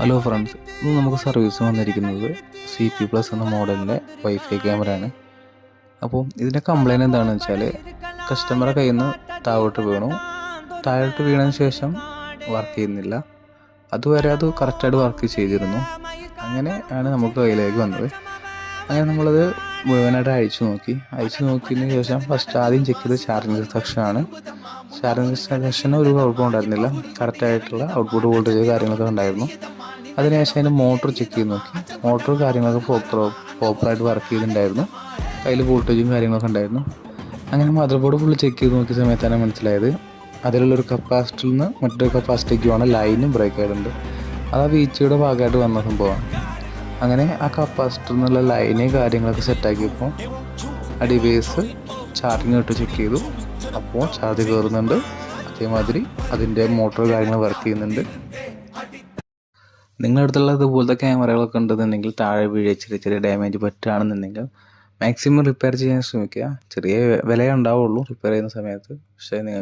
Hello friends, ഇന്ന് നമുക്ക് service വന്നിരിക്കുന്നത് CP+ എന്ന മോഡലിൻ്റെ വൈഫൈ ക്യാമറയാണ്. അപ്പോൾ ഇതിൻ്റെ കംപ്ലൈൻറ്റ് എന്താണെന്ന് വെച്ചാൽ, കസ്റ്റമറെ കയ്യിൽ നിന്ന് താഴോട്ട് വീണതിന് ശേഷം വർക്ക് ചെയ്യുന്നില്ല. അതുവരെ അത് കറക്റ്റായിട്ട് വർക്ക് ചെയ്തിരുന്നു. അങ്ങനെ ആണ് നമുക്ക് കയ്യിലേക്ക് വന്നത്. അങ്ങനെ നമ്മളത് മുഴുവനായിട്ട് അയച്ചു നോക്കിയതിന് ശേഷം ഫസ്റ്റ് ആദ്യം ചെക്ക് ചെയ്ത് ചാർജിങ് സെക്ഷനാണ്. ചാർജിങ് സെക്ഷന് ഒരു കുഴപ്പം ഉണ്ടായിരുന്നില്ല. കറക്റ്റായിട്ടുള്ള ഔട്ട്പുട്ട് വോൾട്ടേജ് കാര്യങ്ങളൊക്കെ ഉണ്ടായിരുന്നു. അതിനുശേഷം അതിൻ്റെ മോട്ടർ ചെക്ക് ചെയ്ത് നോക്കി. മോട്ടർ കാര്യങ്ങളൊക്കെ പ്രോപ്പറായിട്ട് വർക്ക് ചെയ്തിട്ടുണ്ടായിരുന്നു. അതിൽ വോൾട്ടേജും കാര്യങ്ങളൊക്കെ ഉണ്ടായിരുന്നു. അങ്ങനെ മദർ ബോർഡ് ഫുള്ള് ചെക്ക് ചെയ്ത് നോക്കിയ സമയത്താണ് മനസ്സിലായത്, അതിലുള്ളൊരു കപ്പാസിറ്ററിൽ നിന്ന് മറ്റൊരു കപ്പാസിറ്റിക്ക് വേണം ലൈനും ബ്രേക്ക് ആയിട്ടുണ്ട്. അത് ആ വീഴ്ചയുടെ ഭാഗമായിട്ട് വന്ന സംഭവമാണ്. അങ്ങനെ ആ കപ്പാസിറ്ററിൽ നിന്നുള്ള ലൈന് കാര്യങ്ങളൊക്കെ സെറ്റാക്കിയപ്പോൾ ആ ഡിവൈസ് ചാർജിങ് ഇട്ട് ചെക്ക് ചെയ്തു. അപ്പോൾ ചാർജ് കയറുന്നുണ്ട്. അതേമാതിരി അതിൻ്റെ മോട്ടോർ കാര്യങ്ങൾ വർക്ക് ചെയ്യുന്നുണ്ട്. നിങ്ങളുടെ അടുത്തുള്ള ഇതുപോലത്തെ ക്യാമറകളൊക്കെ ഉണ്ടെന്നുണ്ടെങ്കിൽ താഴെ വീഴുക ചെറിയ ഡാമേജ് പറ്റുകയാണെന്നുണ്ടെങ്കിൽ മാക്സിമം റിപ്പയർ ചെയ്യാൻ ശ്രമിക്കുക. ചെറിയ വിലയേ ഉണ്ടാവുള്ളൂ റിപ്പയർ ചെയ്യുന്ന സമയത്ത്. പക്ഷേ നിങ്ങൾ